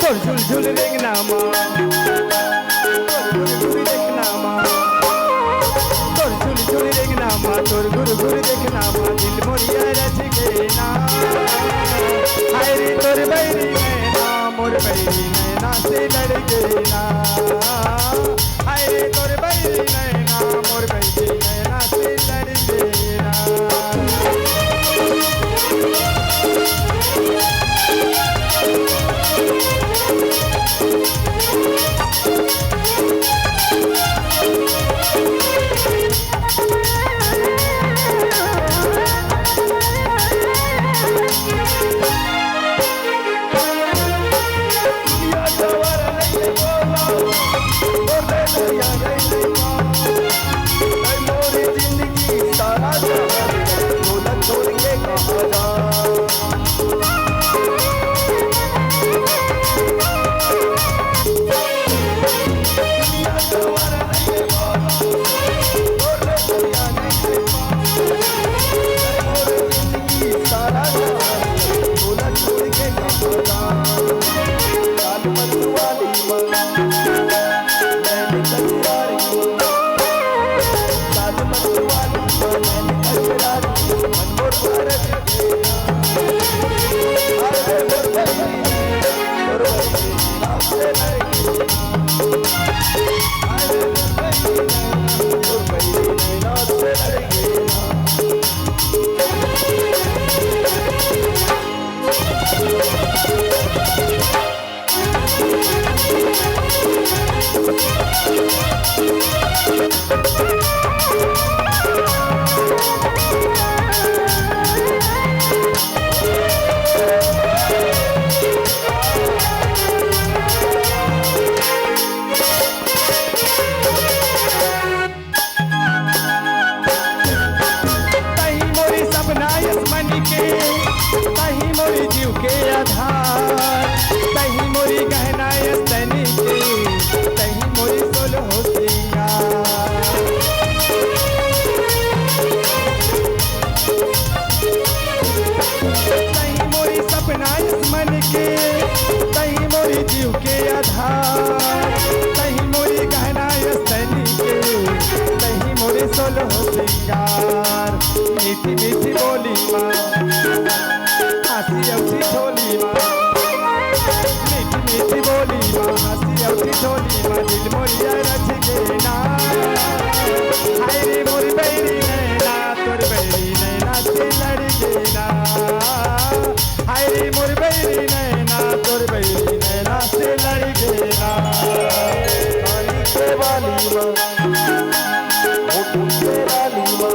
তোর ঝুল ঝুল রেগনা মা তোর ঘুরি দেখনা মা তোর ঝুল ঝুল রেগনা মা তোর ঘুরি দেখনা মা দিল মরিয়া रच गए ना हाय रे तोर बैरी नैना मोर बैरी नैना से लड़ गए ना हाय रे तोर बैरी नैना मोर बैरी नैना से लड़ गए ना तही मोरी जीव के आधार तही मोरी गहना तनी के तही मोरी सोल हो सिंगार तही मोरी सपना मन के तही मोरी जीव के आधार तही मोरी गहना तनी के तही मोरी सोल हो सिंगार मीठी मीठी बोली माँ हंसी औसी ठोली माँ मीठी मीठी बोली माँ हंसी औसी ठोली माँ दिल मोरिया रच गए ना हाय रे मोर बैरी नैना तोर बैरी नैना से लड़ गए ना हाय रे मोर बैरी नैना तोर बैरी नैना से लड़ गए ना काली के वाली माँ मोटू के वाली माँ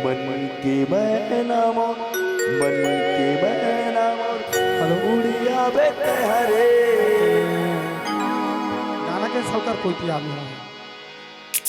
मन की मैना मोर मन की मैना मोर उड़िया बेटे हरे गाना के सौकर कोई पिया नहीं है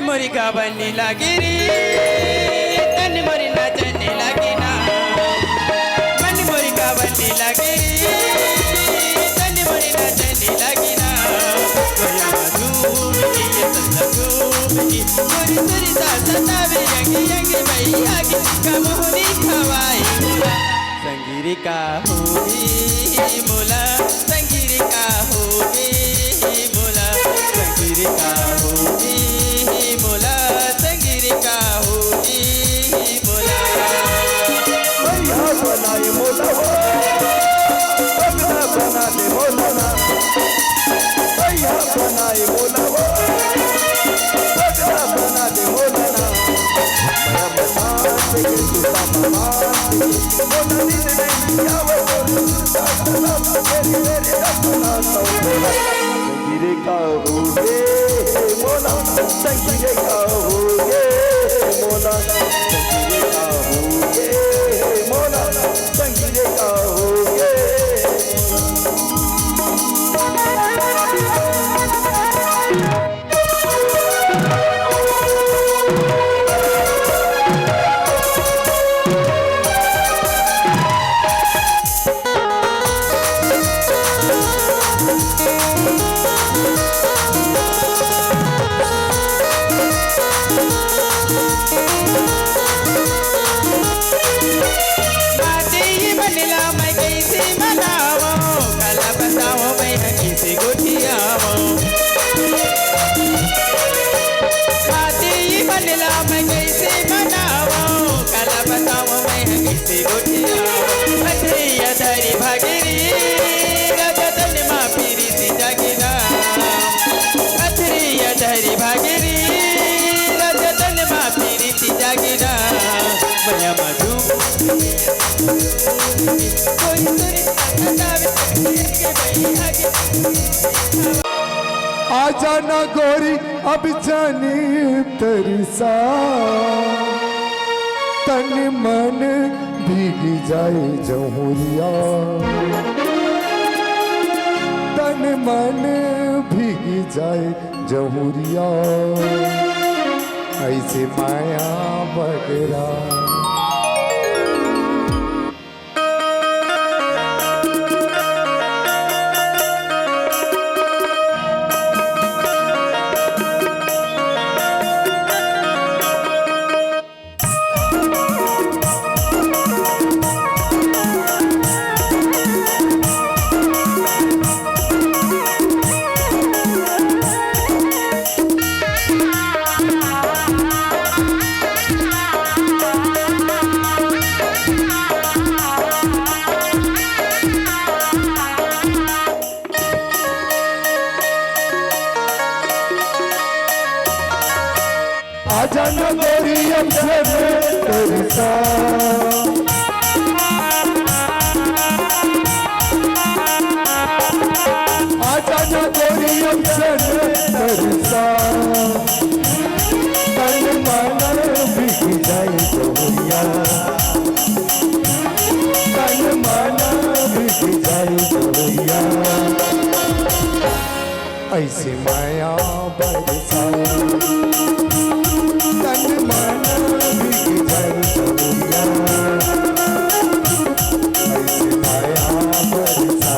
मोरी गावनी लागी रे तन मोरी नाचने लागी ना मन मोरी गावनी लागी रे तन मोरी नाचने लागी ना भैया धूम की ये संदूक की मोरी तेरी सतावे यंगी यंगी भैया की कमोनी खवाई मोला संगीरी का होगी मोला संगीरी का होगी मोला संगीरी का होगी मोला संगीरी का होगी मोला भैया बनाए मोला बगला बना दे मोला भैया बनाए मोला बगला बना दे मोला मैं बता के सुता मामा मोला दिन नहीं आवे मेरे अपना संगीरे का होगे मोला संगीरे का होगे मोला संगीरे का होगे मोला संगीरे का होगे आजा ना गोरी अब जानी तरसा तन मन भीग जाए जहुरिया तन मन भीग जाए जहुरिया ऐसे माया बगरा आजा न गोरी अमसे तरसा आजा न गोरी अमसे तरसा तन मन भीग जाए जहुरिया तन मन भीग जाए जहुरिया ऐसे माया बरसा तन मन भीग जाए जहुरिया ऐसे माया बरसा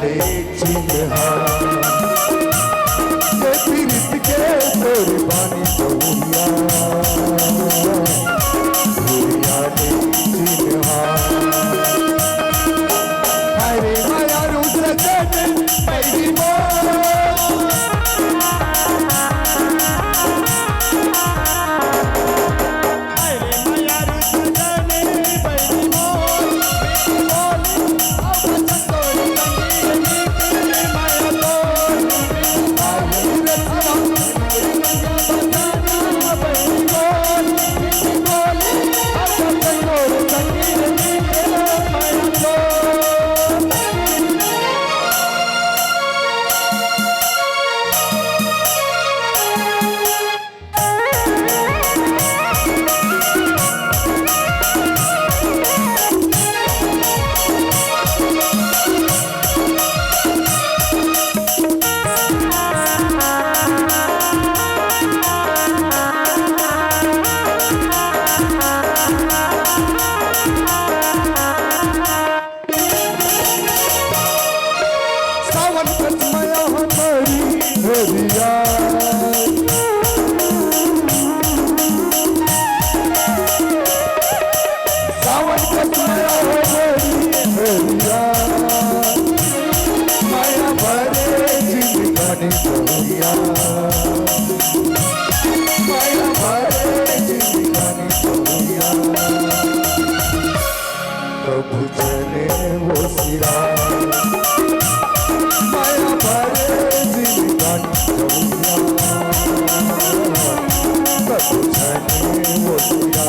ले चिन्हा ये पीरित के तोरे बानी बहुरिया बहुरिया ले चिन्हा हरे माया रुद्र चरण बैरी मोर प्रभु जने वो सिरा माया भरे जिंदगानी चौरिया प्रभु जने वो सिरा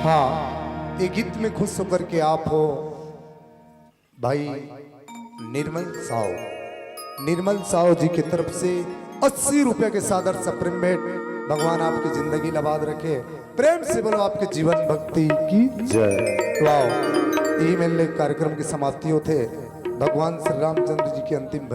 हाँ, ये गीत में खुश होकर के आप हो भाई निर्मल साव जी की तरफ से 80 रुपए के सादर सप्रेम भेंट। भगवान आपकी जिंदगी लबाद रखे, प्रेम से बोलो आपके जीवन भक्ति की जय। वाओ, ईमेल कार्यक्रम की समाप्ति होते भगवान श्री रामचंद्र जी की अंतिम